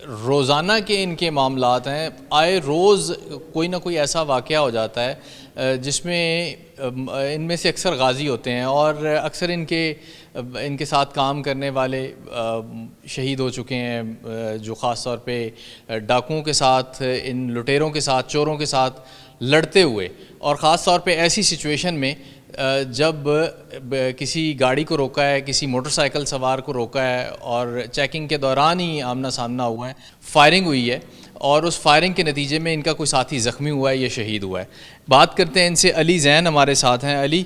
روزانہ کے ان کے معاملات ہیں, آئے روز کوئی نہ کوئی ایسا واقعہ ہو جاتا ہے جس میں ان میں سے اکثر غازی ہوتے ہیں, اور اکثر ان کے ساتھ کام کرنے والے شہید ہو چکے ہیں, جو خاص طور پہ ڈاکوؤں کے ساتھ, ان لٹیروں کے ساتھ, چوروں کے ساتھ لڑتے ہوئے, اور خاص طور پہ ایسی سچویشن میں جب کسی گاڑی کو روکا ہے, کسی موٹر سائیکل سوار کو روکا ہے, اور چیکنگ کے دوران ہی آمنا سامنا ہوا ہے, فائرنگ ہوئی ہے, اور اس فائرنگ کے نتیجے میں ان کا کوئی ساتھی زخمی ہوا ہے یا شہید ہوا ہے. بات کرتے ہیں ان سے. علی زین ہمارے ساتھ ہیں. علی,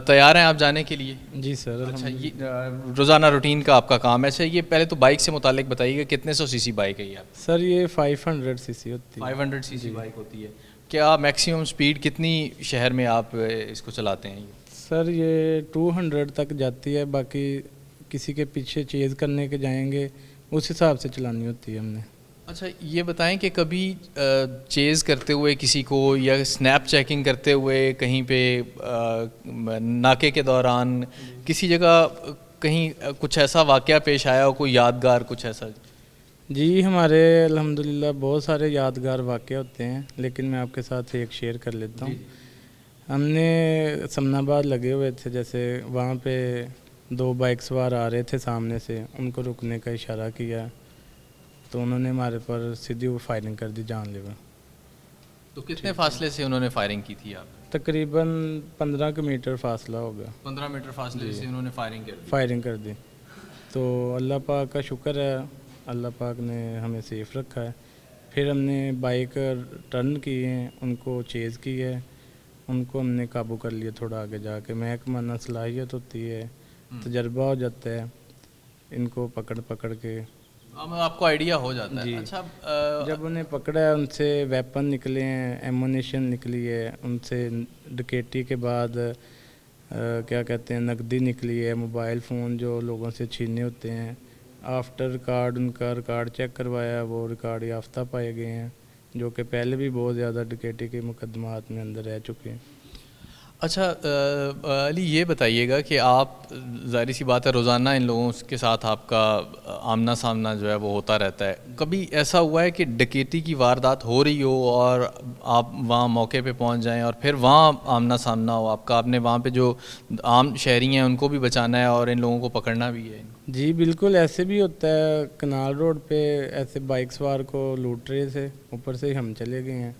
تیار ہیں آپ جانے کے لیے؟ جی سر. اچھا, یہ روزانہ روٹین کا آپ کا کام ہے. اچھا, یہ پہلے تو بائک سے متعلق بتائیے گا, کتنے سو سی سی بائک ہے یہ آپ؟ سر یہ 500 سی سی ہوتی ہے. 500 سی سی بائک ہوتی ہے. کیا میکسیمم سپیڈ کتنی شہر میں آپ اس کو چلاتے ہیں؟ سر یہ 200 تک جاتی ہے, باقی کسی کے پیچھے چیز کرنے کے جائیں گے اس حساب سے چلانی ہوتی ہے ہم نے. اچھا, یہ بتائیں کہ کبھی چیز کرتے ہوئے کسی کو, یا سنیپ چیکنگ کرتے ہوئے کہیں پہ ناکے کے دوران کسی جگہ کہیں کچھ ایسا واقعہ پیش آیا ہو, کوئی یادگار کچھ ایسا؟ جی ہمارے الحمدللہ بہت سارے یادگار واقعے ہوتے ہیں, لیکن میں آپ کے ساتھ ایک شیئر کر لیتا ہوں. ہم نے سمن آباد لگے ہوئے تھے, جیسے وہاں پہ 2 بائک سوار آ رہے تھے سامنے سے, ان کو رکنے کا اشارہ کیا تو انہوں نے ہمارے پر سیدھی وہ فائرنگ کر دی جان لیوا. تو کتنے فاصلے سے انہوں نے فائرنگ کی تھی آپ؟ تقریباً 15 میٹر فاصلہ ہوگا. 15 میٹر فاصلے سے انہوں نے فائرنگ کر دی. تو اللہ پاک کا شکر ہے, اللہ پاک نے ہمیں سیف رکھا ہے. پھر ہم نے بائک ٹرن کی ہیں, ان کو چیز کی ہے, ان کو ہم نے قابو کر لیا تھوڑا آگے جا کے. محکمہ صلاحیت ہوتی ہے, تجربہ ہو جاتا ہے, ان کو پکڑ کے آپ کو آئیڈیا ہو جاتا ہے. جی. اچھا, جب انہیں پکڑا ہے, ان سے ویپن نکلے ہیں, ایمونیشن نکلی ہے, ان سے ڈکیٹی کے بعد کیا کہتے ہیں نقدی نکلی ہے, موبائل فون جو لوگوں سے چھینے ہوتے ہیں, آفٹر ریکارڈ ان کا ریکارڈ چیک کروایا, وہ ریکارڈ یافتہ پائے گئے ہیں, جو کہ پہلے بھی بہت زیادہ ڈکیٹی کے مقدمات میں اندر رہ چکے ہیں. اچھا علی, یہ بتائیے گا کہ آپ, ظاہر سی بات ہے روزانہ ان لوگوں کے ساتھ آپ کا آمنا سامنا جو ہے وہ ہوتا رہتا ہے, کبھی ایسا ہوا ہے کہ ڈکیتی کی واردات ہو رہی ہو اور آپ وہاں موقع پہ پہنچ جائیں اور پھر وہاں آمنا سامنا ہو آپ کا, آپ نے وہاں پہ جو عام شہری ہیں ان کو بھی بچانا ہے اور ان لوگوں کو پکڑنا بھی ہے؟ جی بالکل, ایسے بھی ہوتا ہے. کنال روڈ پہ ایسے بائک سوار کو لوٹ رہے تھے, اوپر سے ہی ہم چلے گئے ہیں,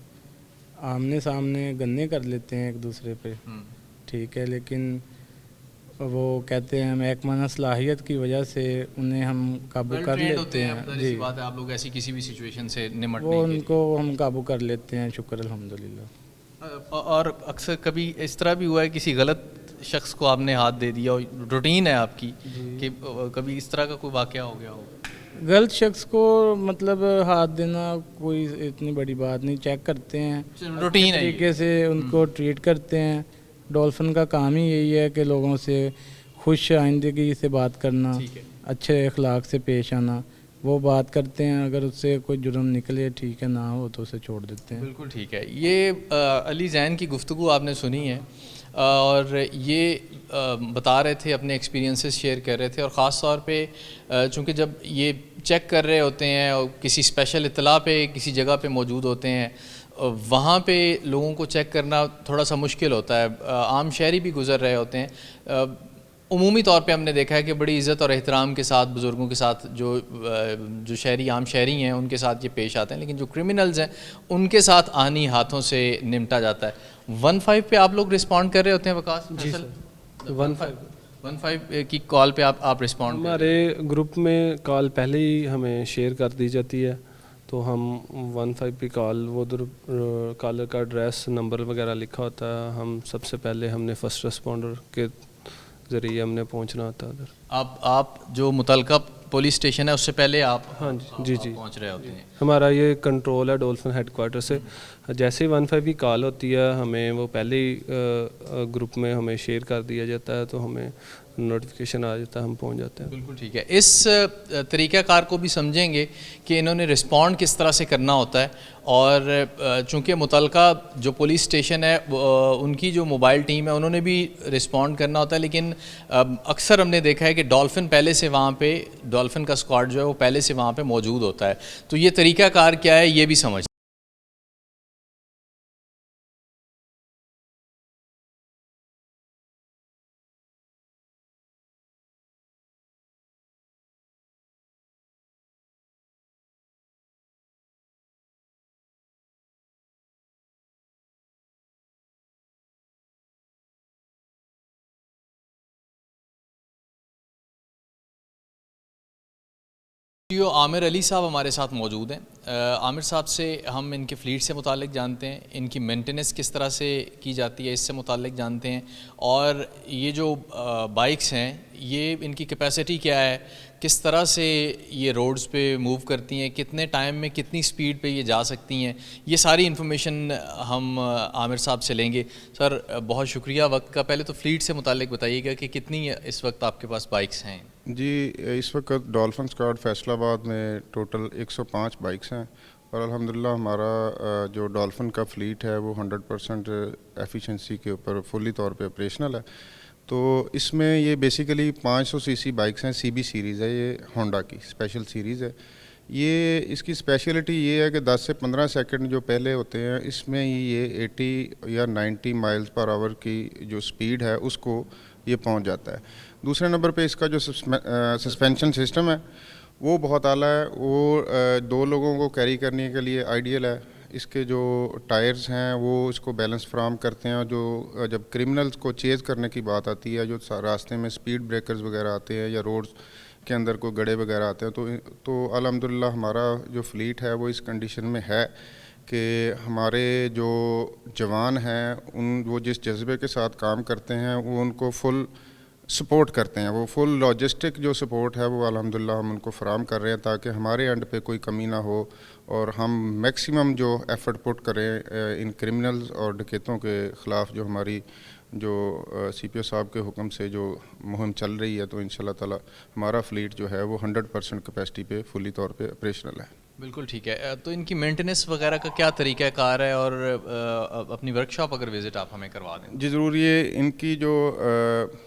آمنے سامنے گنے کر لیتے ہیں ایک دوسرے پہ, ٹھیک ہے, لیکن وہ کہتے ہیں محکمہ صلاحیت کی وجہ سے انہیں ہم قابو کر لیتے ہیں. جی, بات ہے, آپ لوگ ایسی کسی بھی سچویشن سے نمٹنے وہ ان کو ہم قابو کر لیتے ہیں, شکر الحمدللہ. اور اکثر کبھی اس طرح بھی ہوا ہے کسی غلط شخص کو آپ نے ہاتھ دے دیا, روٹین ہے آپ کی کہ کبھی اس طرح کا کوئی واقعہ ہو گیا ہو؟ غلط شخص کو مطلب ہاتھ دینا کوئی اتنی بڑی بات نہیں, چیک کرتے ہیں, روٹین طریقے سے ان کو ٹریٹ کرتے ہیں. ڈولفن کا کام ہی یہی ہے کہ لوگوں سے خوش آئندگی سے بات کرنا, اچھے اخلاق سے پیش آنا, وہ بات کرتے ہیں. اگر اس سے کوئی جرم نکلے ٹھیک ہے, نہ ہو تو اسے چھوڑ دیتے ہیں. بالکل ٹھیک ہے. یہ علی زین کی گفتگو آپ نے سنی ہے, اور یہ بتا رہے تھے, اپنے ایکسپیرینسز شیئر کر رہے تھے, اور خاص طور پہ چونکہ جب یہ چیک کر رہے ہوتے ہیں اور کسی اسپیشل اطلاع پہ کسی جگہ پہ موجود ہوتے ہیں, وہاں پہ لوگوں کو چیک کرنا تھوڑا سا مشکل ہوتا ہے. عام شہری بھی گزر رہے ہوتے ہیں. عمومی طور پہ ہم نے دیکھا ہے کہ بڑی عزت اور احترام کے ساتھ بزرگوں کے ساتھ جو شہری عام شہری ہیں ان کے ساتھ یہ پیش آتے ہیں, لیکن جو کرمنلز ہیں ان کے ساتھ آہنی ہاتھوں سے نمٹا جاتا ہے. 15 پہ آپ لوگ رسپونڈ کر رہے ہوتے ہیں وکاس؟ جی سر, 15 کی کال پہ آپ رسپونڈ؟ ہمارے گروپ میں کال پہلے ہی ہمیں شیئر کر دی جاتی ہے, تو ہم 15 پہ کال, وہ ادھر کالر کا ایڈریس نمبر وغیرہ لکھا ہوتا ہے, ہم سب سے پہلے ہم نے فرسٹ رسپونڈر کے ذریعے ہم نے پہنچنا ہوتا ہے ادھر. آپ جو متعلقہ پولیس اسٹیشن ہے اس سے پہلے آپ ہاں جی پہنچ رہے ہوتے ہیں؟ ہمارا یہ کنٹرول ہے ڈولفن ہیڈ کوارٹر سے, جیسے ہی 15 کی کال ہوتی ہے ہمیں وہ پہلے ہی گروپ میں ہمیں شیئر کر دیا جاتا ہے تو ہمیں نوٹیفیکیشن آ جاتا ہے, ہم پہنچ جاتے ہیں. بالکل ٹھیک ہے. اس طریقہ کار کو بھی سمجھیں گے کہ انہوں نے رسپونڈ کس طرح سے کرنا ہوتا ہے, اور چونکہ متعلقہ جو پولیس اسٹیشن ہے ان کی جو موبائل ٹیم ہے انہوں نے بھی رسپونڈ کرنا ہوتا ہے, لیکن اکثر ہم نے دیکھا ہے کہ ڈولفن پہلے سے وہاں پہ, ڈولفن کا اسکواڈ جو ہے وہ پہلے سے وہاں پہ موجود ہوتا ہے. تو یہ طریقہ کار کیا ہے یہ بھی سمجھ. عامر علی صاحب ہمارے ساتھ موجود ہیں. عامر صاحب سے ہم ان کے فلیٹ سے متعلق جانتے ہیں, ان کی مینٹیننس کس طرح سے کی جاتی ہے اس سے متعلق جانتے ہیں, اور یہ جو بائکس ہیں یہ ان کی کیپیسٹی کیا ہے, کس طرح سے یہ روڈز پہ موو کرتی ہیں, کتنے ٹائم میں کتنی سپیڈ پہ یہ جا سکتی ہیں, یہ ساری انفارمیشن ہم عامر صاحب سے لیں گے. سر بہت شکریہ وقت کا. پہلے تو فلیٹ سے متعلق بتائیے گا کہ کتنی اس وقت آپ کے پاس بائکس ہیں. جی, اس وقت ڈولفن اسکواڈ فیصل آباد میں ٹوٹل 105 بائکس ہیں, اور الحمدللہ ہمارا جو ڈولفن کا فلیٹ ہے وہ 100% ایفیشنسی کے اوپر فلی طور پہ آپریشنل ہے. تو اس میں یہ بیسیکلی 500 cc بائکس ہیں, CB سیریز ہے, یہ ہونڈا کی اسپیشل سیریز ہے. یہ اس کی اسپیشلٹی یہ ہے کہ 10 سے 15 سیکنڈ جو پہلے ہوتے ہیں اس میں یہ 80 یا 90 مائلز پر آور کی جو سپیڈ ہے اس کو یہ پہنچ جاتا ہے. دوسرے نمبر پہ اس کا جو سسپینشن سسٹم ہے وہ بہت اعلیٰ ہے, وہ 2 لوگوں کو کیری کرنے کے لیے آئیڈیل ہے. اس کے جو ٹائرز ہیں وہ اس کو بیلنس فراہم کرتے ہیں. جو جب کرمنلز کو چیز کرنے کی بات آتی ہے, جو راستے میں سپیڈ بریکرز وغیرہ آتے ہیں یا روڈز کے اندر کوئی گڑھے وغیرہ آتے ہیں, تو الحمدللہ ہمارا جو فلیٹ ہے وہ اس کنڈیشن میں ہے کہ ہمارے جو جوان ہیں وہ جس جذبے کے ساتھ کام کرتے ہیں وہ ان کو فل سپورٹ کرتے ہیں. وہ فل لاجسٹک جو سپورٹ ہے وہ الحمدللہ ہم ان کو فراہم کر رہے ہیں تاکہ ہمارے اینڈ پہ کوئی کمی نہ ہو, اور ہم میکسیمم جو ایفرٹ پٹ کریں ان کرمنلز اور ڈکیتوں کے خلاف. جو ہماری جو CPO صاحب کے حکم سے جو مہم چل رہی ہے, تو انشاءاللہ تعالی ہمارا فلیٹ جو ہے وہ 100% کیپیسٹی پہ فلی طور پہ آپریشنل ہے. بالکل ٹھیک ہے. تو ان کی مینٹیننس وغیرہ کا کیا طریقہ کار ہے, اور اپنی ورک شاپ اگر وزٹ آپ ہمیں کروا دیں. جی ضرور. یہ ان کی جو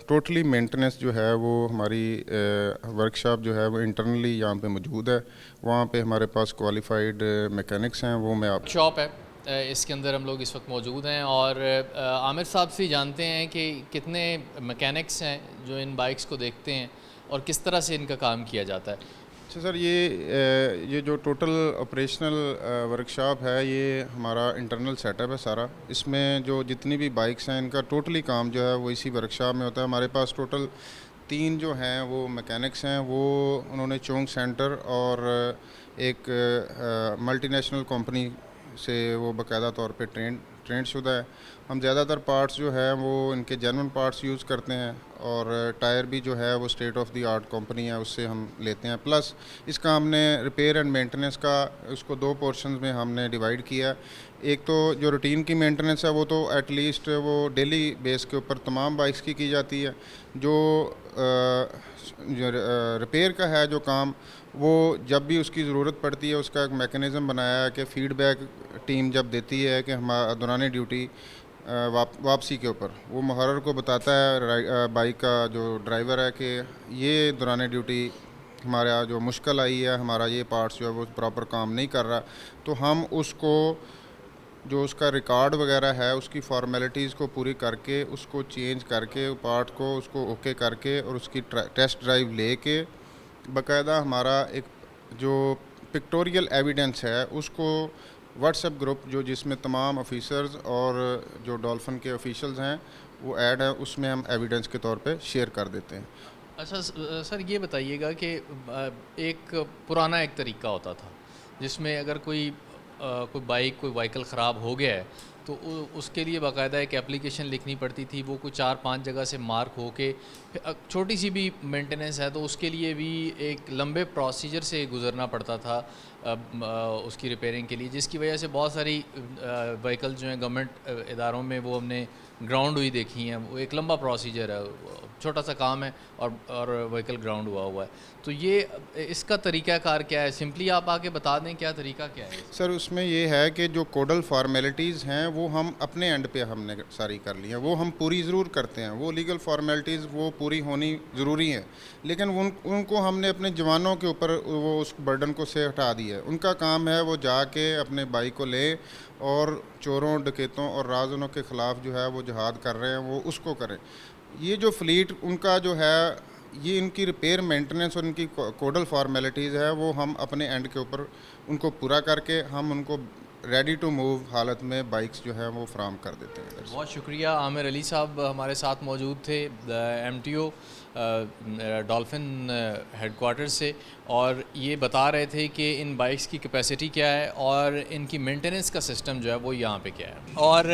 ٹوٹلی مینٹیننس جو ہے وہ ہماری ورک شاپ جو ہے وہ انٹرنلی یہاں پہ موجود ہے. وہاں پہ ہمارے پاس کوالیفائڈ میکینکس ہیں, وہ میں آپ شاپ ہے اس کے اندر ہم لوگ اس وقت موجود ہیں. اور عامر صاحب سے جانتے ہیں کہ کتنے میکینکس ہیں جو ان بائکس کو دیکھتے ہیں اور کس طرح سے ان کا کام کیا جاتا ہے. اچھا سر, یہ جو ٹوٹل آپریشنل ورک شاپ ہے یہ ہمارا انٹرنل سیٹ اپ ہے سارا. اس میں جو جتنی بھی بائکس ہیں ان کا ٹوٹلی کام جو ہے وہ اسی ورک شاپ میں ہوتا ہے. ہمارے پاس ٹوٹل 3 جو ہیں وہ میکینکس ہیں, وہ انہوں نے چونگ سینٹر اور ایک ملٹی نیشنل کمپنی سے وہ باقاعدہ طور پہ ٹرینڈ شدہ ہے. ہم زیادہ تر پارٹس جو ہے وہ ان کے جرمن پارٹس یوز کرتے ہیں, اور ٹائر بھی جو ہے وہ state of the art company ہے اس سے ہم لیتے ہیں. پلس اس کا ہم نے ریپیئر اینڈ مینٹیننس کا اس کو 2 پورشنز میں ہم نے ڈیوائڈ کیا. ایک تو جو روٹین کی مینٹیننس ہے وہ تو ایٹ لیسٹ وہ ڈیلی بیس کے اوپر تمام بائکس کی جاتی ہے. جو ریپیئر کا ہے جو کام, وہ جب بھی اس کی ضرورت پڑتی ہے اس کا ایک میکینزم بنایا ہے کہ فیڈ بیک ٹیم جب دیتی ہے کہ ہمارا دوران ڈیوٹی واپسی کے اوپر وہ محرر کو بتاتا ہے بائک کا جو ڈرائیور ہے کہ یہ دوران ڈیوٹی ہمارا جو مشکل آئی ہے, ہمارا یہ پارٹس جو ہے وہ پراپر کام نہیں کر رہا, تو ہم اس کو جو اس کا ریکارڈ وغیرہ ہے اس کی فارمیلٹیز کو پوری کر کے اس کو چینج کر کے پارٹ کو اس کو اوکے کر کے اور اس کی ٹیسٹ ڈرائیو لے کے باقاعدہ ہمارا ایک جو پکٹوریل ایویڈنس ہے اس کو واٹس ایپ گروپ جس میں تمام آفیسرز اور جو ڈولفن کے آفیشلز ہیں وہ ایڈ ہے, اس میں ہم ایویڈنس کے طور پہ شیئر کر دیتے ہیں. اچھا سر, یہ بتائیے گا کہ ایک پرانا ایک طریقہ ہوتا تھا جس میں اگر کوئی بائک کوئی وہیکل خراب ہو گیا ہے تو اس کے لیے باقاعدہ ایک اپلیکیشن لکھنی پڑتی تھی, وہ کوئی 4-5 جگہ سے مارک ہو کے چھوٹی سی بھی مینٹیننس ہے تو اس کے لیے بھی ایک لمبے پروسیجر سے گزرنا پڑتا تھا, اس کی ریپیئرنگ کے لیے، جس کی وجہ سے بہت ساری وہیکل جو ہیں گورنمنٹ اداروں میں وہ ہم نے گراؤنڈ ہوئی دیکھی ہیں. وہ ایک لمبا پروسیجر ہے، چھوٹا سا کام ہے اور وہیکل گراؤنڈ ہوا ہے. تو یہ اس کا طریقہ کار کیا ہے؟ سمپلی آپ آ کے بتا دیں کیا طریقہ کیا ہے. سر اس میں یہ ہے کہ جو کوڈل فارمیلٹیز ہیں وہ ہم اپنے اینڈ پہ ہم نے ساری کر لی ہیں، وہ ہم پوری ضرور کرتے ہیں. وہ لیگل فارمیلٹیز وہ پوری ہونی ضروری ہیں، لیکن ان کو ہم نے اپنے جوانوں کے اوپر وہ اس برڈن کو سے ہٹا دی ہے. ان کا کام ہے وہ جا کے اپنے بائک کو لے اور چوروں ڈکیتوں اور رازنوں کے خلاف جو ہے وہ جہاد کر رہے ہیں وہ اس کو کریں. یہ جو فلیٹ ان کا جو ہے یہ ان کی ریپیئر مینٹننس اور ان کی کوڈل فارمیلٹیز ہے وہ ہم اپنے اینڈ کے اوپر ان کو پورا کر کے ہم ان کو ریڈی ٹو موو حالت میں بائکس جو ہے وہ فراہم کر دیتے ہیں. بہت شکریہ. عامر علی صاحب ہمارے ساتھ موجود تھے M T O Dolphin headquarter سے، اور یہ بتا رہے تھے کہ ان بائکس کی کیپیسٹی کیا ہے اور ان کی مینٹیننس کا سسٹم جو ہے وہ یہاں پہ کیا ہے. اور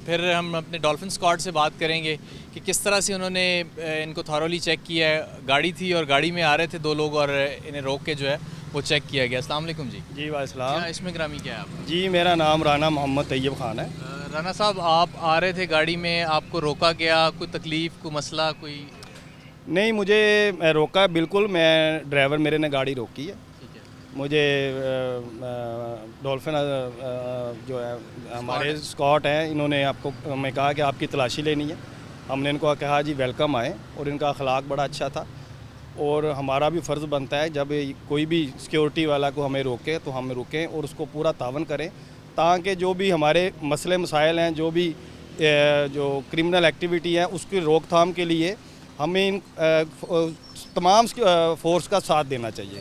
پھر ہم اپنے ڈولفن اسکواڈ سے بات کریں گے کہ کس طرح سے انہوں نے ان کو تھارولی چیک کیا ہے. گاڑی تھی اور گاڑی میں آ رہے تھے دو لوگ اور انہیں روک کے جو ہے وہ چیک کیا گیا. السلام علیکم جی. جی وعلیکم السلام. اس میں گرامی کیا ہے آپ؟ جی میرا نام رانا محمد طیب خان ہے. رانا صاحب آپ آ رہے تھے گاڑی میں، آپ کو روکا گیا، کوئی تکلیف کوئی مسئلہ کوئی؟ نہیں مجھے روکا بالکل، میں ڈرائیور میرے نے گاڑی روکی ہے. ٹھیک ہے. مجھے ڈولفن جو ہے ہمارے اسکاٹ ہیں، انہوں نے آپ کو ہمیں کہا کہ آپ کی تلاشی لینی ہے. ہم نے ان کو کہا جی ویلکم آئیں، اور ان کا اخلاق بڑا اچھا تھا. اور ہمارا بھی فرض بنتا ہے جب کوئی بھی سیکیورٹی والا کو ہمیں روکے تو ہم رکیں اور اس کو پورا تعاون کریں، تاکہ جو بھی ہمارے مسئلے مسائل ہیں، جو بھی جو کرمنل ایکٹیویٹی ہے اس کی روک تھام کے لیے ہمیں ان تمام فورس کا ساتھ دینا چاہیے.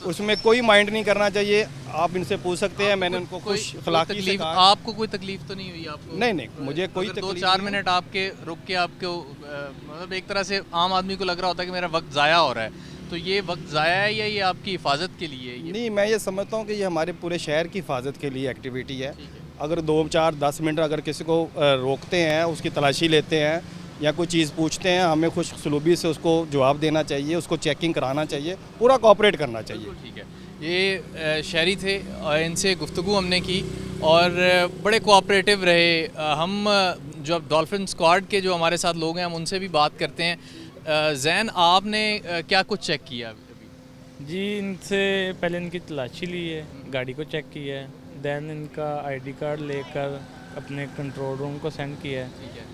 اس میں کوئی مائنڈ نہیں کرنا چاہیے. آپ ان سے پوچھ سکتے ہیں، میں نے ان کو خوش اخلاقی سے کہا. آپ کو کوئی تکلیف تو نہیں ہوئی؟ آپ کو نہیں مجھے کوئی تکلیف 2-4 منٹ آپ کے رک کے آپ کو مطلب ایک طرح سے عام آدمی کو لگ رہا ہوتا ہے کہ میرا وقت ضائع ہو رہا ہے، تو یہ وقت ضائع ہے یا یہ آپ کی حفاظت کے لیے؟ نہیں میں یہ سمجھتا ہوں کہ یہ ہمارے پورے شہر کی حفاظت کے لیے ایکٹیویٹی ہے. اگر 2-4-10 منٹ اگر کسی کو روکتے ہیں، اس کی تلاشی لیتے ہیں یا کوئی چیز پوچھتے ہیں، ہمیں خوش سلوبی سے اس کو جواب دینا چاہیے، اس کو چیکنگ کرانا چاہیے، پورا کوآپریٹ کرنا چاہیے. ٹھیک ہے. یہ شہری تھے اور ان سے گفتگو ہم نے کی اور بڑے کوآپریٹیو رہے. ہم جو ڈولفن اسکواڈ کے جو ہمارے ساتھ لوگ ہیں ہم ان سے بھی بات کرتے ہیں. زین آپ نے کیا کچھ چیک کیا ابھی؟ جی ان سے پہلے ان کی تلاشی لی ہے، گاڑی کو چیک کیا ہے، دین ان کا آئی ڈی کارڈ لے کر اپنے کنٹرول روم کو سینڈ کیا ہے. ٹھیک ہے.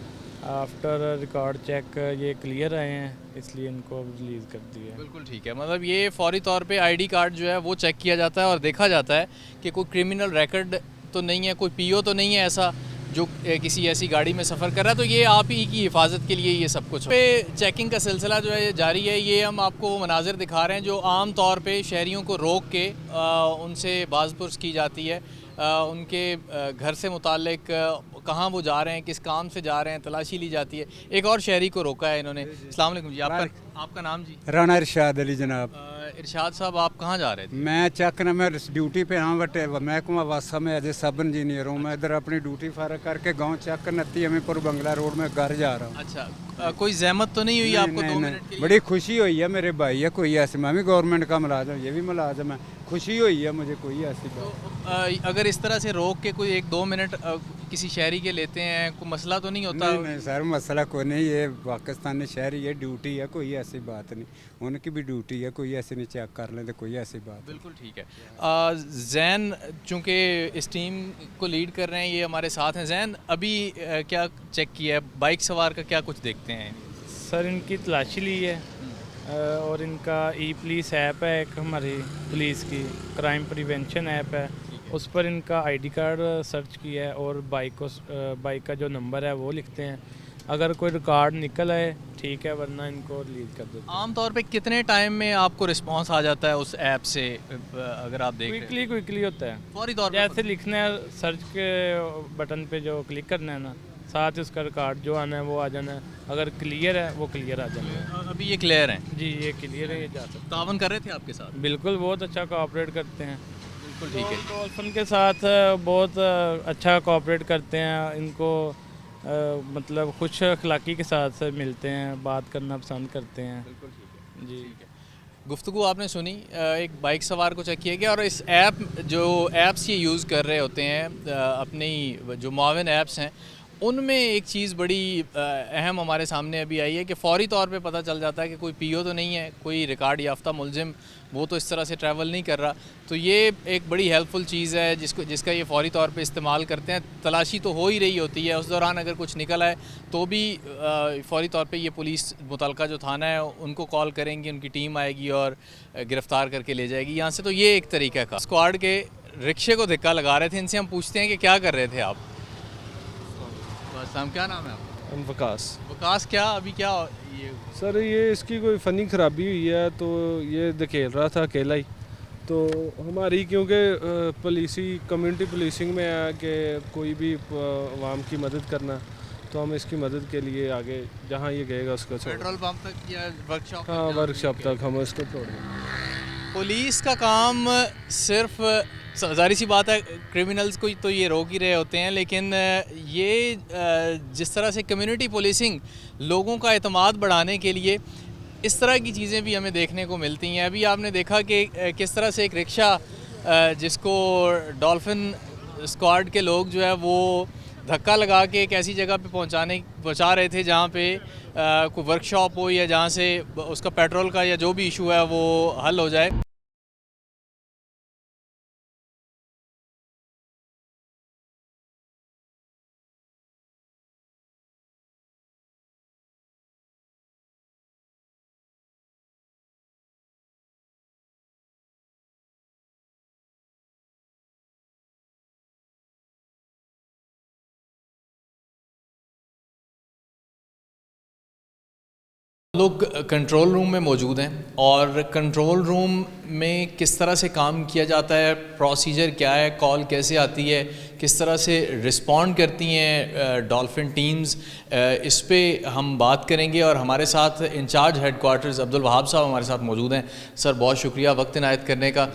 آفٹر ریکارڈ چیک یہ کلیئر آئے ہیں، اس لیے ان کو ریلیز کر دیا ہے. بالکل ٹھیک ہے. مطلب یہ فوری طور پہ آئی ڈی کارڈ جو ہے وہ چیک کیا جاتا ہے اور دیکھا جاتا ہے کہ کوئی کرمنل ریکارڈ تو نہیں ہے، کوئی پی او تو نہیں ہے ایسا جو کسی ایسی گاڑی میں سفر کر رہا ہے. تو یہ آپ ہی کی حفاظت کے لیے یہ سب کچھ پہ چیکنگ کا سلسلہ جو ہے جاری ہے. یہ ہم آپ کو مناظر دکھا رہے ہیں جو عام طور پہ شہریوں کو روک کے ان سے باز پرس کی جاتی ہے، ان کے گھر سے متعلق کہاں وہ جا رہے ہیں، کس کام سے جا رہے ہیں، تلاشی لی جاتی ہے. ایک اور شہری کو روکا ہے انہوں نے. السلام علیکم جی. آپ کا نام جی؟ رانا ارشاد علی جناب. ارشاد صاحب آپ کہاں جا رہے تھے؟ میں چیک کرنا، میں ڈیوٹی پہ ہاں بٹ محکمہ واسطہ میں ایز اے سب انجینئر ہوں. میں ادھر اپنی ڈیوٹی فارغ کر کے گاؤں چیک کرنا امی پور بنگلہ روڈ میں گھر جا رہا ہوں. اچھا کوئی زحمت تو نہیں ہوئی آپ کو 2 منٹ کے لیے؟ بڑی خوشی ہوئی ہے. میرے بھائی ہے کوئی ایسے، میں بھی گورنمنٹ کا ملازم، یہ بھی ملازم ہے. خوشی ہوئی ہے مجھے، کوئی ایسی بات. اگر اس طرح سے روک کے کوئی 1-2 منٹ کسی شہری کے لیتے ہیں کوئی مسئلہ تو نہیں ہوتا؟ نہیں سر مسئلہ کوئی نہیں. یہ پاکستانی شہری ہے، ڈیوٹی ہے، کوئی ایسی بات نہیں. ان کی بھی ڈیوٹی ہے، کوئی ایسی نہیں چیک کر لیں تو کوئی ایسی بات. بالکل ٹھیک ہے. زین چونکہ اس ٹیم کو لیڈ کر رہے ہیں، یہ ہمارے ساتھ ہیں. زین ابھی کیا چیک کیا ہے؟ بائک سوار کا کیا کچھ دیکھتے ہیں؟ سر ان کی تلاشی لی ہے اور ان کا ای پولیس ایپ ہے ایک ہماری پولیس کی، کرائم پریونشن ایپ ہے، اس پر ان کا آئی ڈی کارڈ سرچ کیا ہے اور بائک کا جو نمبر ہے وہ لکھتے ہیں. اگر کوئی ریکارڈ نکل آئے ٹھیک ہے، ورنہ ان کو ریلیز کر دیتے ہیں. عام طور پہ کتنے ٹائم میں آپ کو رسپانس آ جاتا ہے اس ایپ سے اگر آپ دیکھ رہے ہیں؟ کوئکلی ہوتا ہے. فوری طور پہ جیسے لکھنا ہے سرچ کے بٹن پہ جو کلک کرنا ہے نا، ساتھ اس کا ریکارڈ جو آنا ہے وہ آ جانا ہے. اگر کلیئر ہے وہ کلیئر آ جانا ہے. ابھی یہ کلیئر ہیں؟ جی یہ کلیئر ہے، یہ جا سکتا ہے. تعاون کر رہے تھے آپ کے ساتھ؟ بالکل بہت اچھا کوآپریٹ کرتے ہیں. بالکل ٹھیک ہے. ڈولفن کے ساتھ بہت اچھا کوآپریٹ کرتے ہیں. ان کو مطلب خوش اخلاقی کے ساتھ ملتے ہیں، بات کرنا پسند کرتے ہیں. بالکل ٹھیک ہے. جی ٹھیک ہے. گفتگو آپ نے سنی، ایک بائک سوار کو چیک کیا گیا، اور اس ایپس یہ یوز کر رہے ہوتے ہیں اپنی جو معاون ایپس ہیں، ان میں ایک چیز بڑی اہم ہمارے سامنے ابھی آئی ہے کہ فوری طور پہ پتہ چل جاتا ہے کہ کوئی پی او تو نہیں ہے، کوئی ریکارڈ یافتہ ملزم وہ تو اس طرح سے ٹریول نہیں کر رہا. تو یہ ایک بڑی ہیلپ فل چیز ہے جس کا یہ فوری طور پہ استعمال کرتے ہیں. تلاشی تو ہو ہی رہی ہوتی ہے، اس دوران اگر کچھ نکل آئے تو بھی فوری طور پہ یہ پولیس متعلقہ جو تھانہ ہے ان کو کال کریں گی، ان کی ٹیم آئے گی اور گرفتار کر کے لے جائے گی یہاں سے. تو یہ ایک طریقہ کا اسکواڈ کے رکشے کو دھکا لگا رہے تھے. ان سے ہم پوچھتے ہیں کہ کیا کر رہے تھے آپ. السلام، کیا نام ہے آپ؟ وکاس. کیا ابھی کیا یہ سر یہ اس کی کوئی فنی خرابی ہوئی ہے تو یہ دھکیل رہا تھا اکیلا ہی. تو ہماری کیونکہ کمیونٹی پولیسنگ میں ہے کہ کوئی بھی عوام کی مدد کرنا، تو ہم اس کی مدد کے لیے آگے جہاں یہ گئے گا اس کو پیٹرول پمپ تک یا ورک شاپ؟ ہاں، ورک شاپ تک ہم اس کو چھوڑ دیں. پولیس کا کام صرف ظاہری سی بات ہے کرمنلز کو تو یہ روک ہی رہے ہوتے ہیں، لیکن یہ جس طرح سے کمیونٹی پولیسنگ لوگوں کا اعتماد بڑھانے کے لیے اس طرح کی چیزیں بھی ہمیں دیکھنے کو ملتی ہیں. ابھی آپ نے دیکھا کہ کس طرح سے ایک رکشہ جس کو ڈولفن اسکواڈ کے لوگ جو ہے وہ دھکا لگا کے ایک ایسی جگہ پہ پہنچا رہے تھے جہاں پہ کوئی ورک شاپ ہو یا جہاں سے اس کا پیٹرول کا یا جو بھی ایشو ہے وہ حل ہو جائے. لوگ کنٹرول روم میں موجود ہیں اور کنٹرول روم میں کس طرح سے کام کیا جاتا ہے، پروسیجر کیا ہے، کال کیسے آتی ہے، کس طرح سے رسپونڈ کرتی ہیں ڈولفن ٹیمز، اس پہ ہم بات کریں گے. اور ہمارے ساتھ انچارج ہیڈ کوارٹرز عبدالوہاب صاحب ہمارے ساتھ موجود ہیں. سر بہت شکریہ وقت عنایت کرنے کا.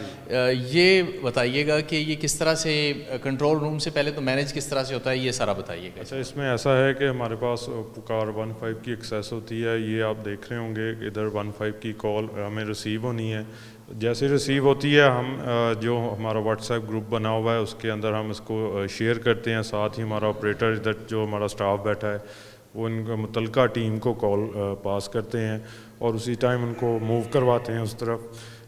یہ بتائیے گا کہ یہ کس طرح سے کنٹرول روم سے پہلے تو مینیج کس طرح سے ہوتا ہے، یہ سارا بتائیے گا. اچھا، اس میں ایسا ہے کہ ہمارے پاس پکار 15 کی ایکسیس ہوتی ہے. یہ آپ دیکھ رہے ہوں گے کہ ادھر 15 کی کال ہمیں ریسیو ہونی ہے. جیسے ریسیو ہوتی ہے ہم جو ہمارا واٹس ایپ گروپ بنا ہوا ہے اس کے اندر ہم اس کو شیئر کرتے ہیں. ساتھ ہی ہمارا آپریٹر ادھر جو ہمارا سٹاف بیٹھا ہے وہ ان متعلقہ ٹیم کو کال پاس کرتے ہیں اور اسی ٹائم ان کو موو کرواتے ہیں اس طرف.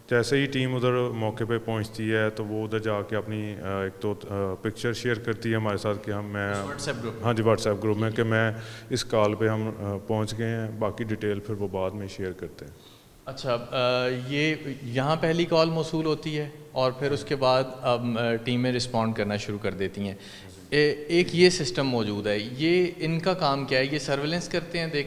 جیسے ہی ٹیم ادھر موقع پہ پہنچتی ہے تو وہ ادھر جا کے اپنی ایک تو پکچر شیئر کرتی ہے ہمارے ساتھ کہ ہاں جی واٹس ایپ گروپ میں کہ میں اس کال پہ ہم پہنچ گئے ہیں. باقی ڈیٹیل پھر وہ بعد میں شیئر کرتے ہیں. اچھا، یہ یہاں پہلی کال موصول ہوتی ہے اور پھر اس کے بعد اب ٹیمیں رسپونڈ کرنا شروع کر دیتی ہیں. ایک یہ سسٹم موجود ہے، یہ ان کا کام کیا ہے؟ یہ سرویلنس کرتے ہیں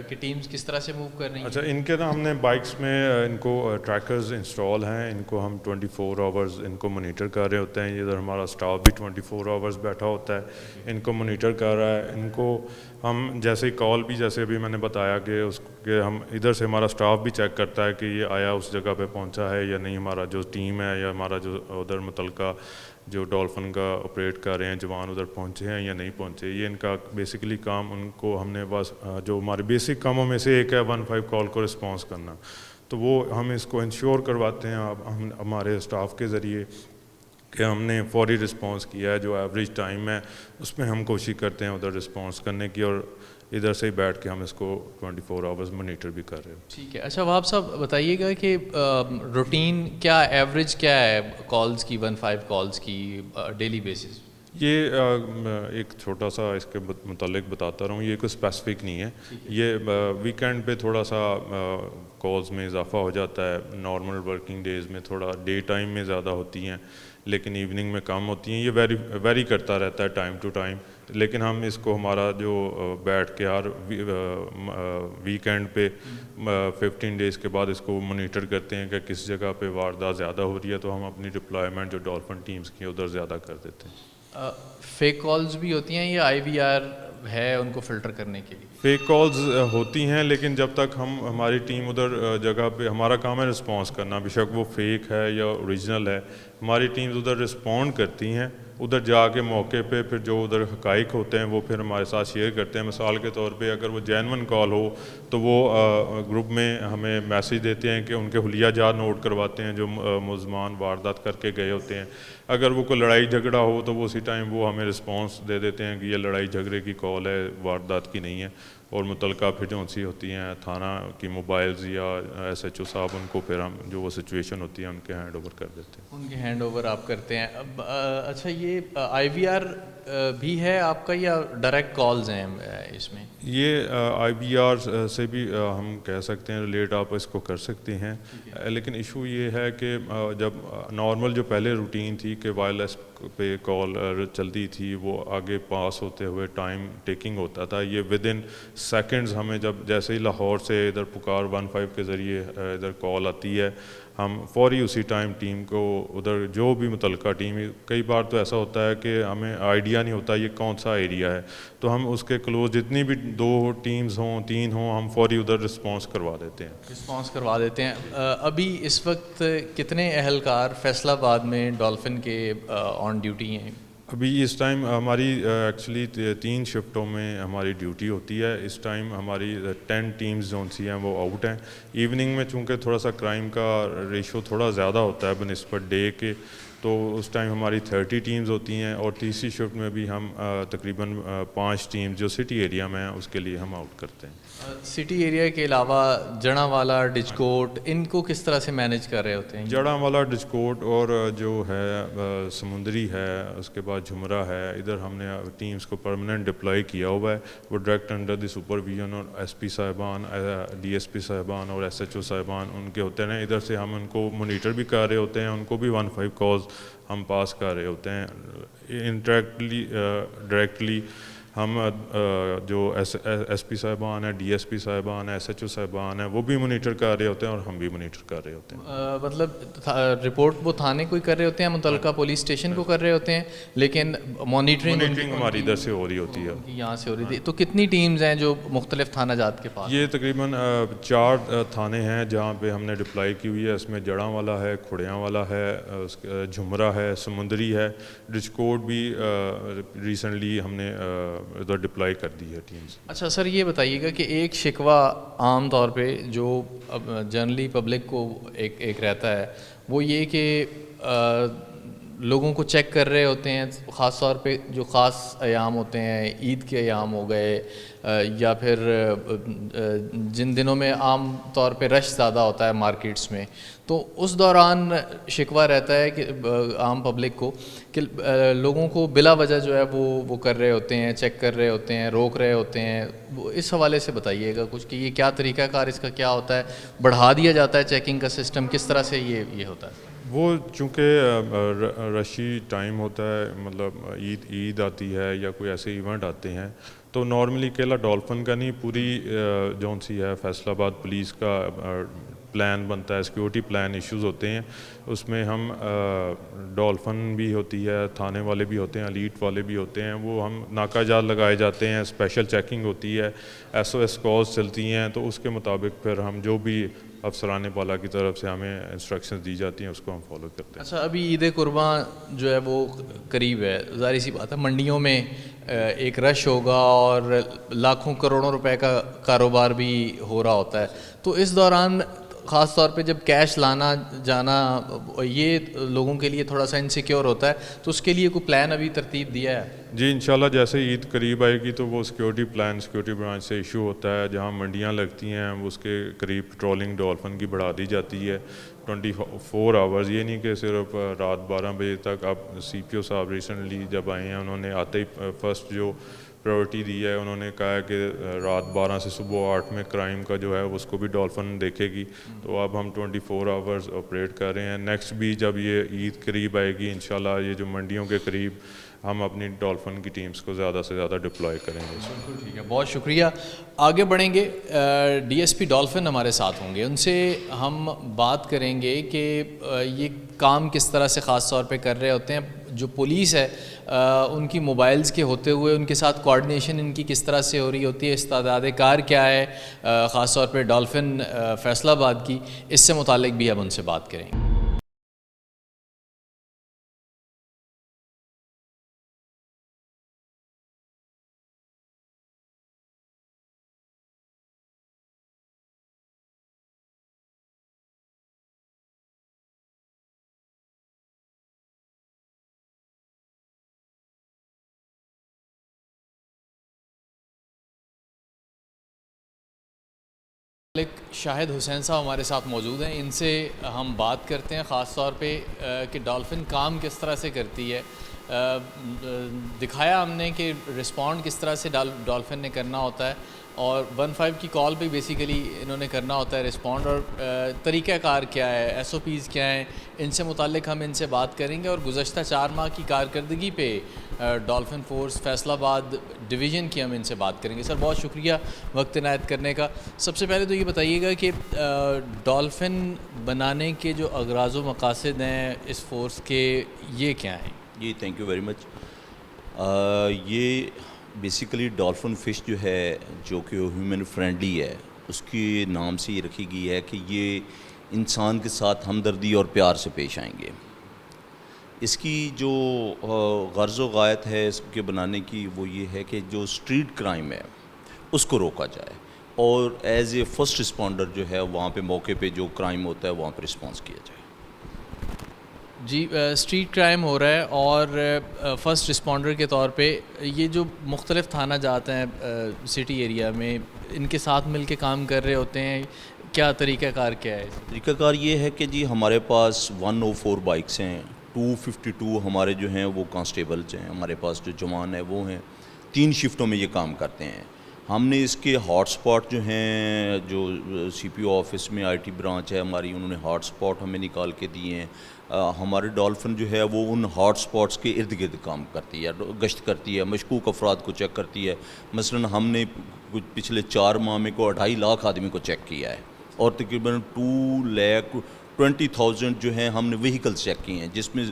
کہ ٹیمز کس طرح سے موو کر رہی ہیں؟ اچھا، ان کے نا ہم نے بائکس میں ان کو ٹریکرز انسٹال ہیں. ان کو ہم 24 آورز ان کو مانیٹر کر رہے ہوتے ہیں. ادھر ہمارا سٹاف بھی 24 آورز بیٹھا ہوتا ہے، ان کو مانیٹر کر رہا ہے. ان کو ہم جیسے کال بھی جیسے ابھی میں نے بتایا کہ اس کے ہم ادھر سے ہمارا سٹاف بھی چیک کرتا ہے کہ یہ آیا اس جگہ پہ پہنچا ہے یا نہیں. ہمارا جو ٹیم ہے یا ہمارا جو ادھر متعلقہ جو ڈولفن کا آپریٹ کر رہے ہیں جوان ادھر پہنچے ہیں یا نہیں پہنچے. یہ ان کا بیسیکلی کام ان کو ہم نے بس جو ہمارے بیسک کاموں میں سے ایک ہے 15 کال کو رسپانس کرنا. تو وہ ہم اس کو انشور کرواتے ہیں ہم ہمارے اسٹاف کے ذریعے کہ ہم نے فوری رسپانس کیا ہے. جو ایوریج ٹائم ہے اس میں ہم کوشش کرتے ہیں ادھر رسپانس کرنے کی اور ادھر سے ہی بیٹھ کے ہم اس کو 24 آورز مانیٹر بھی کر رہے ہیں. ٹھیک ہے. اچھا وہاب صاحب بتائیے گا کہ روٹین کیا ایوریج کیا ہے کالز کی، 15 کالز کی ڈیلی بیسس؟ یہ ایک چھوٹا سا اس کے متعلق بتاتا رہا ہوں. یہ کوئی اسپیسیفک نہیں ہے. یہ ویکینڈ پہ تھوڑا سا کالز میں اضافہ ہو جاتا ہے. نارمل ورکنگ ڈیز میں تھوڑا ڈے ٹائم میں زیادہ ہوتی ہیں لیکن ایوننگ میں کم ہوتی ہیں. یہ ویری کرتا رہتا ہے ٹائم ٹو ٹائم. لیکن ہم اس کو ہمارا جو بیٹھ کے ہر ویکینڈ پہ 15 ڈیز کے بعد اس کو مانیٹر کرتے ہیں کہ کس جگہ پہ واردات زیادہ ہو رہی ہے تو ہم اپنی ڈپلائمنٹ جو ڈولفن ٹیمز کی ادھر زیادہ کر دیتے ہیں. فیک کالز بھی ہوتی ہیں یا IVR ہے ان کو فلٹر کرنے کے لیے؟ فیک کالز ہوتی ہیں لیکن جب تک ہماری ٹیم ادھر جگہ پہ، ہمارا کام ہے رسپانس کرنا، بے شک وہ فیک ہے یا اوریجنل ہے. ہماری ٹیمز ادھر رسپونڈ کرتی ہیں ادھر جا کے موقع پہ پھر جو ادھر حقائق ہوتے ہیں وہ پھر ہمارے ساتھ شیئر کرتے ہیں. مثال کے طور پہ اگر وہ جینون کال ہو تو وہ گروپ میں ہمیں میسیج دیتے ہیں کہ ان کے حلیہ جات نوٹ کرواتے ہیں جو ملزمان واردات کر کے گئے ہوتے ہیں. اگر وہ کوئی لڑائی جھگڑا ہو تو وہ اسی ٹائم وہ ہمیں رسپانس دے دیتے ہیں کہ یہ لڑائی جھگڑے کی کال ہے, واردات کی نہیں ہے, اور متعلقہ پھر جو سی ہوتی ہیں تھانہ کی موبائلز یا ایس ایچ او صاحب ان کو پھر ہم جو وہ سچویشن ہوتی ہے ان کے ہینڈ اوور کر دیتے ہیں. ان کے ہینڈ اوور آپ کرتے ہیں. اب اچھا یہ آئی وی آر بھی ہے آپ کا یا ڈائریکٹ کالز ہیں اس میں؟ یہ آئی بی آر سے بھی ہم کہہ سکتے ہیں ریلیٹ آپ اس کو کر سکتے ہیں, لیکن ایشو یہ ہے کہ جب نارمل جو پہلے روٹین تھی کہ وائرلیس پہ کال چلتی تھی وہ آگے پاس ہوتے ہوئے ٹائم ٹیکنگ ہوتا تھا, یہ ود ان سیکنڈز ہمیں جب جیسے ہی لاہور سے ادھر پکار 15 کے ذریعے ادھر کال آتی ہے ہم فوری اسی ٹائم ٹیم کو ادھر جو بھی متعلقہ ٹیم, کئی بار تو ایسا ہوتا ہے کہ ہمیں آئیڈیا نہیں ہوتا یہ کون سا ایریا ہے, تو ہم اس کے کلوز جتنی بھی 2 ٹیمز ہوں 3 ہوں ہم فوری ادھر رسپانس کروا دیتے ہیں. ابھی اس وقت کتنے اہلکار فیصل آباد میں ڈولفن کے آن ڈیوٹی ہیں؟ ابھی اس ٹائم ہماری ایکچولی 3 شفٹوں میں ہماری ڈیوٹی ہوتی ہے. اس ٹائم ہماری 10 ٹیمز جو سی ہیں وہ آؤٹ ہیں. ایوننگ میں چونکہ تھوڑا سا کرائم کا ریشو تھوڑا زیادہ ہوتا ہے بنسبت ڈے کے, تو اس ٹائم ہماری 30 ٹیمز ہوتی ہیں, اور تیسری شفٹ میں بھی ہم تقریباً 5 ٹیمز جو سٹی ایریا میں ہیں اس کے لیے ہم آؤٹ کرتے ہیں. سٹی ایریا کے علاوہ جڑاں والا, ڈچکوٹ, ان کو کس طرح سے مینیج کر رہے ہوتے ہیں؟ جڑاں والا, ڈچکوٹ اور جو ہے سمندری ہے, اس کے بعد جھمرا ہے, ادھر ہم نے ٹیمز کو پرماننٹ ڈپلائی کیا ہوا ہے. وہ ڈائریکٹ انڈر دی سپرویژن اور ایس پی صاحبان, ڈی ایس پی صاحبان اور ایس ایچ او صاحبان ان کے ہوتے ہیں. ادھر سے ہم ان کو مونیٹر بھی کر رہے ہوتے ہیں, ان کو بھی 15 کالز ہم پاس کر رہے ہوتے ہیں. انٹریکٹلی ڈائریکٹلی ہم جو ایس پی صاحبان ہیں, ڈی ایس پی صاحبان ہیں, ایس ایچ او صاحبان ہیں, وہ بھی مونیٹر کر رہے ہوتے ہیں اور ہم بھی مونیٹر کر رہے ہوتے ہیں. مطلب رپورٹ وہ تھانے کو ہی کر رہے ہوتے ہیں, متعلقہ پولیس اسٹیشن کو کر رہے ہوتے ہیں, لیکن مانیٹرنگ ہماری ادھر سے ہو رہی ہوتی ہے, یہاں سے ہو رہی تھی. تو کتنی ٹیمز ہیں جو مختلف تھانہ جات کے پاس؟ یہ تقریباً 4 تھانے ہیں جہاں پہ ہم نے ڈپلائی کی ہوئی ہے. اس میں جڑاں والا ہے, کھڑیاں والا ہے, جھمرا ہے, سمندری ہے, ڈچکوٹ بھی ریسنٹلی ہم نے ادھر ڈپلائی کر دی ہے ٹیمز. اچھا سر یہ بتائیے گا کہ ایک شکوہ عام طور پہ جو جنرلی پبلک کو ایک رہتا ہے وہ یہ کہ لوگوں کو چیک کر رہے ہوتے ہیں, خاص طور پہ جو خاص ایام ہوتے ہیں, عید کے ایام ہو گئے یا پھر جن دنوں میں عام طور پہ رش زیادہ ہوتا ہے مارکیٹس میں, تو اس دوران شکوہ رہتا ہے کہ عام پبلک کو کہ لوگوں کو بلا وجہ جو ہے وہ کر رہے ہوتے ہیں, چیک کر رہے ہوتے ہیں, روک رہے ہوتے ہیں. اس حوالے سے بتائیے گا کچھ کہ یہ کیا طریقہ کار اس کا کیا ہوتا ہے, بڑھا دیا جاتا ہے چیکنگ کا سسٹم, کس طرح سے یہ ہوتا ہے؟ وہ چونکہ رشی ٹائم ہوتا ہے, مطلب عید آتی ہے یا کوئی ایسے ایونٹ آتے ہیں, تو نارملی اکیلا ڈولفن کا نہیں پوری جون سی ہے فیصل آباد پولیس کا پلان بنتا ہے, سیکیورٹی پلان ایشوز ہوتے ہیں. اس میں ہم ڈولفن بھی ہوتی ہے, تھانے والے بھی ہوتے ہیں, ایلیٹ والے بھی ہوتے ہیں, وہ ہم ناکہ جات لگائے جاتے ہیں, اسپیشل چیکنگ ہوتی ہے, ایس او ایس کالز چلتی ہیں, تو اس کے مطابق پھر ہم جو بھی افسران بالا کی طرف سے ہمیں انسٹرکشنز دی جاتی ہیں اس کو ہم فالو کرتے ہیں. اچھا ابھی عید قرباں جو ہے وہ قریب ہے, ظاہر سی بات ہے منڈیوں میں ایک رش ہوگا اور لاکھوں کروڑوں روپے کا کاروبار بھی ہو رہا ہوتا ہے, تو اس دوران خاص طور پہ جب کیش لانا جانا یہ لوگوں کے لیے تھوڑا سا انسیکیور ہوتا ہے, تو اس کے لیے کوئی پلان ابھی ترتیب دیا ہے؟ جی انشاءاللہ جیسے عید قریب آئے گی تو وہ سیکیورٹی پلان سیکیورٹی برانچ سے ایشو ہوتا ہے, جہاں منڈیاں لگتی ہیں اس کے قریب پیٹرولنگ ڈولفن کی بڑھا دی جاتی ہے 24 آورز. یہ نہیں کہ صرف رات 12 بجے تک. اب سی پی او صاحب ریسنٹلی جب آئے ہیں انہوں نے آتے ہی فرسٹ جو پرائیورٹی دی ہے, انہوں نے کہا ہے کہ رات 12 سے صبح 8 میں کرائم کا جو ہے اس کو بھی ڈولفن دیکھے گی. تو اب ہم 24 آورز آپریٹ کر رہے ہیں. نیکسٹ بھی جب یہ عید قریب آئے گی انشاءاللہ یہ جو منڈیوں کے قریب ہم اپنی ڈولفن کی ٹیمز کو زیادہ سے زیادہ ڈپلائی کریں گے. بالکل ٹھیک ہے, بہت شکریہ. آگے بڑھیں گے, ڈی ایس پی ڈولفن ہمارے ساتھ ہوں گے, ان سے ہم بات کریں گے کہ یہ کام کس طرح سے خاص طور پہ کر رہے ہوتے ہیں. جو پولیس ہے ان کی موبائلز کے ہوتے ہوئے ان کے ساتھ کوآرڈینیشن ان کی کس طرح سے ہو رہی ہوتی ہے, استعداد کار کیا ہے خاص طور پہ ڈولفن فیصل آباد کی, اس سے متعلق بھی ہم ان سے بات کریں گے. شاہد حسین صاحب ہمارے ساتھ موجود ہیں. ان سے ہم بات کرتے ہیں خاص طور پہ کہ ڈولفن کام کس طرح سے کرتی ہے. دکھایا ہم نے کہ رسپونڈ کس طرح سے ڈولفن نے کرنا ہوتا ہے, اور 15 کی کال پہ بیسیکلی انہوں نے کرنا ہوتا ہے رسپونڈ, اور طریقہ کار کیا ہے, SOPs کیا ہیں, ان سے متعلق ہم ان سے بات کریں گے. اور گزشتہ 4 ماہ کی کارکردگی پہ ڈولفن فورس فیصل آباد ڈویژن کی ہم ان سے بات کریں گے. سر بہت شکریہ وقت عنایت کرنے کا. سب سے پہلے تو یہ بتائیے گا کہ ڈولفن بنانے کے جو اغراض و مقاصد ہیں اس فورس کے, یہ کیا ہیں؟ جی تھینک یو ویری مچ. یہ بیسیکلی ڈولفن فش جو ہے جو کہ ہیومن فرینڈلی ہے, اس کے نام سے یہ رکھی گئی ہے کہ یہ انسان کے ساتھ ہمدردی اور پیار سے پیش آئیں گے. اس کی جو غرض و غایت ہے اس کے بنانے کی وہ یہ ہے کہ جو اسٹریٹ کرائم ہے اس کو روکا جائے, اور ایز اے فرسٹ رسپونڈر جو ہے وہاں پہ موقع پہ جو کرائم ہوتا ہے وہاں پہ رسپانس کیا جائے. جی اسٹریٹ کرائم ہو رہا ہے, اور فرسٹ رسپونڈر کے طور پہ یہ جو مختلف تھانہ جات ہیں سٹی ایریا میں, ان کے ساتھ مل کے کام کر رہے ہوتے ہیں, کیا طریقہ کار کیا ہے؟ طریقہ کار یہ ہے کہ جی ہمارے پاس 104 بائکس ہیں, 252 ہمارے جو ہیں وہ کانسٹیبلز ہیں, ہمارے پاس جو جوان ہیں وہ ہیں, 3 شفٹوں میں یہ کام کرتے ہیں. ہم نے اس کے ہاٹ سپاٹ جو ہیں, جو CPO آفس میں IT برانچ ہے ہماری, انہوں نے ہاٹ سپاٹ ہمیں نکال کے دیے ہیں. ہمارے ڈولفن جو ہے وہ ان ہاٹ سپاٹس کے ارد گرد کام کرتی ہے, گشت کرتی ہے, مشکوک افراد کو چیک کرتی ہے. مثلا ہم نے پچھلے 4 ماہ میں 2.5 لاکھ آدمی کو چیک کیا ہے, اور تقریباً 2,20,000 جو ہیں ہم نے وہیکلس چیک کیے ہیں, جس میں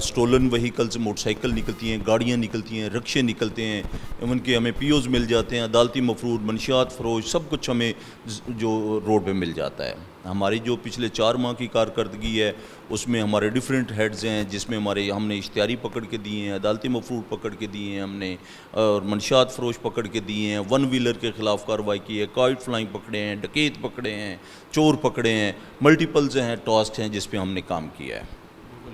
سٹولن وہیکلس, موٹر سائیکل نکلتی ہیں, گاڑیاں نکلتی ہیں, رکشے نکلتے ہیں, ایون کہ ہمیں POs مل جاتے ہیں, عدالتی مفرود, منشیات فروش, سب کچھ ہمیں جو روڈ پہ مل جاتا ہے. ہماری جو پچھلے 4 ماہ کی کارکردگی ہے اس میں ہمارے ڈیفرنٹ ہیڈز ہیں, جس میں ہم نے اشتہاری پکڑ کے دیے ہیں, عدالتی مفرود پکڑ کے دیے ہیں ہم نے, اور منشیات فروش پکڑ کے دیے ہیں, 1 ویلر کے خلاف کارروائی کی ہے, کائٹ فلائنگ پکڑے ہیں, ڈکیت پکڑے ہیں, چور پکڑے ہیں, ملٹیپلز ہیں, ٹاسک ہیں جس پہ ہم نے کام کیا ہے.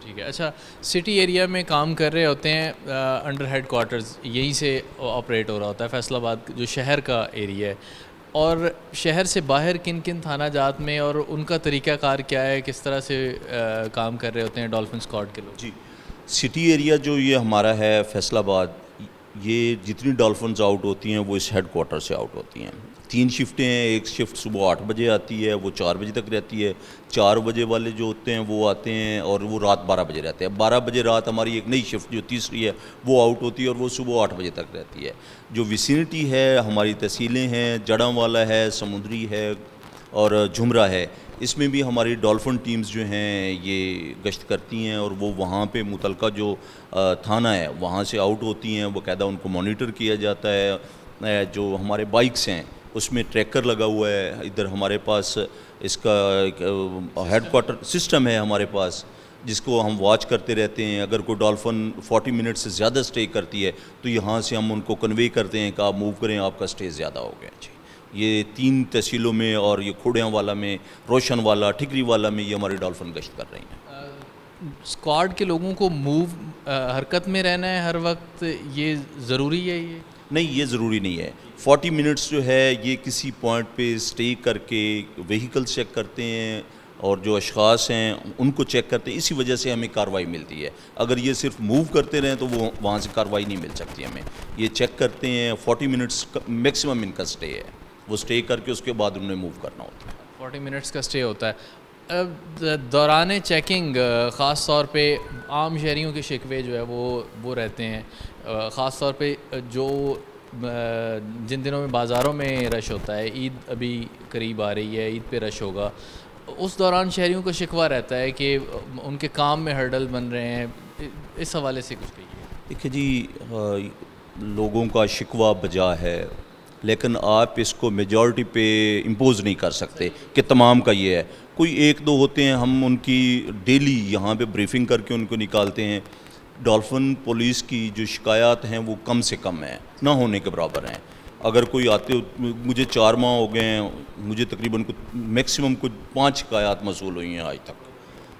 ٹھیک ہے. اچھا, سٹی ایریا میں کام کر رہے ہوتے ہیں, انڈر ہیڈ کوارٹرز یہیں سے آپریٹ ہو رہا ہوتا ہے, فیصل آباد جو شہر کا ایریا ہے, اور شہر سے باہر کن کن تھانہ جات میں, اور ان کا طریقہ کار کیا ہے, کس طرح سے کام کر رہے ہوتے ہیں ڈولفن اسکواڈ کے لوگ؟ جی سٹی ایریا جو یہ ہمارا ہے فیصل آباد, یہ جتنی ڈولفنز آؤٹ ہوتی ہیں وہ اس ہیڈ کوارٹر سے آؤٹ ہوتی ہیں. 3 شفٹیں ہیں, ایک شفٹ صبح 8 بجے آتی ہے, وہ 4 بجے تک رہتی ہے. 4 بجے والے جو ہوتے ہیں وہ آتے ہیں اور وہ رات 12 بجے رہتے ہیں. 12 بجے رات ہماری ایک نئی شفٹ جو تیسری ہے وہ آؤٹ ہوتی ہے, اور وہ صبح 8 بجے تک رہتی ہے. جو ویسینٹی ہے ہماری تحصیلیں ہیں, جڑاں والا ہے, سمندری ہے, اور جھمرا ہے, اس میں بھی ہماری ڈولفن ٹیمز جو ہیں یہ گشت کرتی ہیں, اور وہ وہاں پہ متعلقہ جو تھانہ ہے وہاں سے آؤٹ ہوتی ہیں. باقاعدہ ان کو مانیٹر کیا جاتا ہے. جو ہمارے بائکس ہیں اس میں ٹریکر لگا ہوا ہے. ادھر ہمارے پاس اس کا ایک ہیڈ کوارٹر سسٹم ہے ہمارے پاس, جس کو ہم واچ کرتے رہتے ہیں. اگر کوئی ڈولفن 40 منٹ سے زیادہ سٹے کرتی ہے تو یہاں سے ہم ان کو کنوے کرتے ہیں کہ آپ موو کریں, آپ کا سٹے زیادہ ہو گیا. جی یہ 3 تحصیلوں میں, اور یہ کھوڑیاں والا میں, روشن والا, ٹھکری والا میں یہ ہمارے ڈولفن گشت کر رہی ہیں. اسکواڈ کے لوگوں کو موو حرکت میں رہنا ہے ہر وقت, یہ ضروری ہے؟ یہ نہیں, یہ ضروری نہیں ہے. 40 منٹس جو ہے یہ کسی پوائنٹ پہ سٹے کر کے وہیکل چیک کرتے ہیں, اور جو اشخاص ہیں ان کو چیک کرتے ہیں. اسی وجہ سے ہمیں کارروائی ملتی ہے. اگر یہ صرف موو کرتے رہیں تو وہ وہاں سے کارروائی نہیں مل سکتی ہمیں. یہ چیک کرتے ہیں. 40 منٹس میکسیمم ان کا سٹے ہے, وہ سٹے کر کے اس کے بعد انہیں موو کرنا ہوتا ہے. 40 منٹس کا سٹے ہوتا ہے. دوران چیکنگ خاص طور پہ عام شہریوں کے شکوے جو ہے وہ رہتے ہیں, خاص طور پہ جو جن دنوں میں بازاروں میں رش ہوتا ہے. عید ابھی قریب آ رہی ہے, عید پہ رش ہوگا, اس دوران شہریوں کا شکوہ رہتا ہے کہ ان کے کام میں ہرڈل بن رہے ہیں. اس حوالے سے کچھ کہیے. دیکھیے جی, لوگوں کا شکوہ بجا ہے, لیکن آپ اس کو میجورٹی پہ امپوز نہیں کر سکتے کہ تمام کا یہ ہے. کوئی 1-2 ہوتے ہیں, ہم ان کی ڈیلی یہاں پہ بریفنگ کر کے ان کو نکالتے ہیں. ڈولفن پولیس کی جو شکایات ہیں وہ کم سے کم ہیں, نہ ہونے کے برابر ہیں. اگر کوئی آتے, مجھے 4 ماہ ہو گئے ہیں, مجھے تقریباً میکسیمم کچھ 5 شکایات موصول ہوئی ہیں آج تک.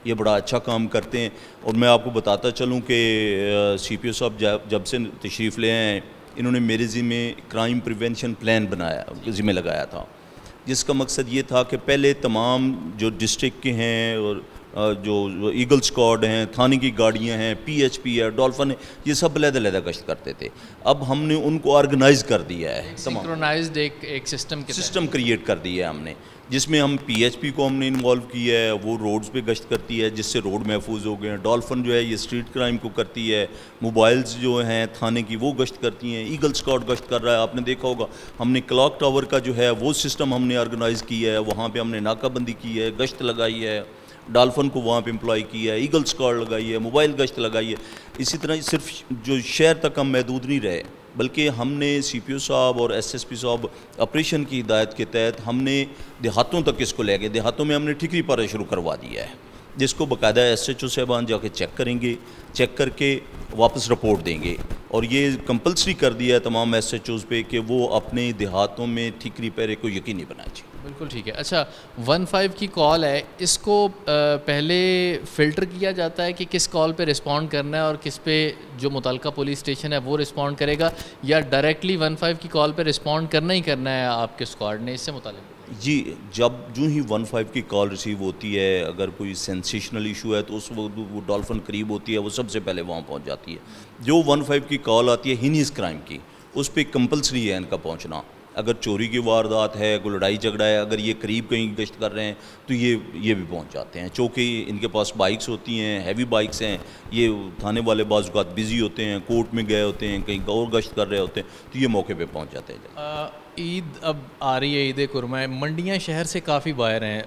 یہ بڑا اچھا کام کرتے ہیں. اور میں آپ کو بتاتا چلوں کہ CPO صاحب جب سے تشریف لے ہیں, انہوں نے میرے ذمہ کرائم پریونشن پلان بنایا, ذمہ لگایا تھا, جس کا مقصد یہ تھا کہ پہلے تمام جو ڈسٹرکٹ کے ہیں اور جو ایگل اسکواڈ ہیں، تھانے کی گاڑیاں ہیں، پی ایچ پی ہے، ڈولفن ہے، یہ سب علیحدہ علیحدہ گشت کرتے تھے. اب ہم نے ان کو آرگنائز کر دیا ہے، سنکرونائزڈ ایک سسٹم کریٹ کر دیا ہے ہم نے، جس میں ہم پی ایچ پی کو ہم نے انوالو کیا ہے. وہ روڈز پہ گشت کرتی ہے جس سے روڈ محفوظ ہو گئے ہیں. ڈولفن جو ہے یہ اسٹریٹ کرائم کو کرتی ہے. موبائلز جو ہیں تھانے کی وہ گشت کرتی ہیں. ایگل اسکواڈ گشت کر رہا ہے. آپ نے دیکھا ہوگا ہم نے کلاک ٹاور کا جو ہے وہ سسٹم ہم نے آرگنائز کیا ہے. وہاں پہ ہم نے ناکہ بندی کی ہے، گشت لگائی ہے. ڈالفن کو وہاں پہ امپلائی کیا ہے، ایگل اسکواڈ لگائی ہے، موبائل گشت لگائی ہے. اسی طرح صرف جو شہر تک ہم محدود نہیں رہے، بلکہ ہم نے سی پی او صاحب اور ایس ایس پی صاحب آپریشن کی ہدایت کے تحت ہم نے دیہاتوں تک اس کو لے گئے. دیہاتوں میں ہم نے ٹھیکری پارا شروع کروا دیا ہے، جس کو باقاعدہ ایس ایچ او صاحبان جا کے چیک کریں گے، چیک کر کے واپس رپورٹ دیں گے. اور یہ کمپلسری کر دیا ہے تمام ایس ایچ اوز پہ کہ وہ اپنے دیہاتوں میں ٹھیکری پیرے کو یقینی بنائیں. بالکل ٹھیک ہے. اچھا 15 کی کال ہے، اس کو پہلے فلٹر کیا جاتا ہے کہ کس کال پہ رسپونڈ کرنا ہے اور کس پہ جو متعلقہ پولیس اسٹیشن ہے وہ رسپونڈ کرے گا، یا ڈائریکٹلی 15 کی کال پہ رسپونڈ کرنا ہی کرنا ہے آپ کے اسکواڈ نے؟ اس سے متعلق جی، جب جو ہی 15 کی کال ریسیو ہوتی ہے، اگر کوئی سینسیشنل ایشو ہے تو اس وقت وہ ڈولفن قریب ہوتی ہے، وہ سب سے پہلے وہاں پہنچ جاتی ہے. جو 15 کی کال آتی ہے ہینیس کرائم کی، اس پہ کمپلسری ہے ان کا پہنچنا. اگر چوری کی واردات ہے، کوئی لڑائی جھگڑا ہے، اگر یہ قریب کہیں گشت کر رہے ہیں تو یہ بھی پہنچ جاتے ہیں. چونکہ ان کے پاس بائکس ہوتی ہیں، ہیوی بائکس ہیں. یہ تھانے والے بعض اوقات بزی ہوتے ہیں، کورٹ میں گئے ہوتے ہیں، کہیں اور گشت کر رہے ہوتے ہیں، تو یہ موقع پہ پہنچ جاتے ہیں. عید اب آ رہی ہے، عید قرمہ ہے. منڈیاں شہر سے کافی باہر ہیں.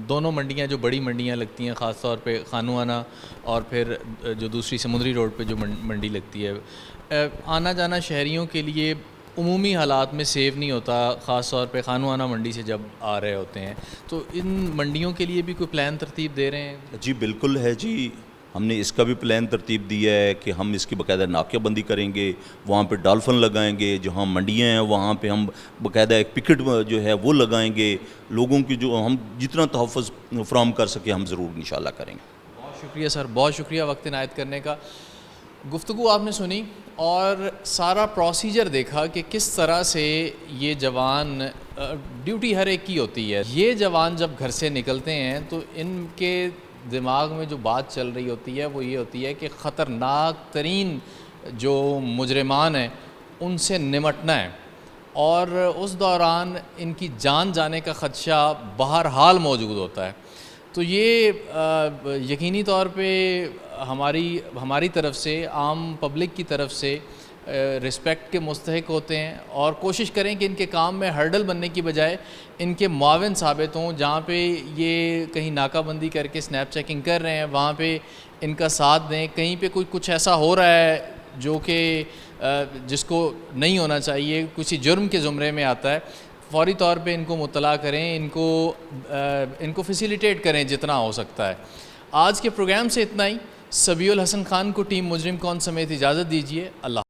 دونوں منڈیاں جو بڑی منڈیاں لگتی ہیں، خاص طور پہ خانوانہ اور پھر جو دوسری سمندری روڈ پہ جو منڈی لگتی ہے، آنا جانا شہریوں کے لیے عمومی حالات میں سیف نہیں ہوتا، خاص طور پہ خانوانہ منڈی سے جب آ رہے ہوتے ہیں. تو ان منڈیوں کے لیے بھی کوئی پلان ترتیب دے رہے ہیں؟ جی بالکل ہے جی، ہم نے اس کا بھی پلان ترتیب دیا ہے کہ ہم اس کی باقاعدہ ناکہ بندی کریں گے. وہاں پہ ڈالفن لگائیں گے. جہاں منڈیاں ہیں وہاں پہ ہم باقاعدہ ایک پکٹ جو ہے وہ لگائیں گے. لوگوں کی جو ہم جتنا تحفظ فراہم کر سکیں ہم ضرور انشاءاللہ کریں گے. بہت شکریہ سر، بہت شکریہ وقت عنایت کرنے کا. گفتگو آپ نے سنی اور سارا پروسیجر دیکھا کہ کس طرح سے یہ جوان، ڈیوٹی ہر ایک کی ہوتی ہے. یہ جوان جب گھر سے نکلتے ہیں تو ان کے دماغ میں جو بات چل رہی ہوتی ہے وہ یہ ہوتی ہے کہ خطرناک ترین جو مجرمان ہیں ان سے نمٹنا ہے، اور اس دوران ان کی جان جانے کا خدشہ بہرحال موجود ہوتا ہے. تو یہ یقینی طور پہ ہماری طرف سے، عام پبلک کی طرف سے رسپیکٹ کے مستحق ہوتے ہیں، اور کوشش کریں کہ ان کے کام میں ہرڈل بننے کی بجائے ان کے معاون ثابت ہوں. جہاں پہ یہ کہیں ناکہ بندی کر کے سنیپ چیکنگ کر رہے ہیں وہاں پہ ان کا ساتھ دیں. کہیں پہ کچھ ایسا ہو رہا ہے جو کہ جس کو نہیں ہونا چاہیے، کسی جرم کے زمرے میں آتا ہے، فوری طور پہ ان کو مطلع کریں، ان کو فیسیلیٹیٹ کریں جتنا ہو سکتا ہے. آج کے پروگرام سے اتنا ہی. سبیع الحسن خان کو ٹیم مجرم کون سمیت اجازت دیجیے. اللہ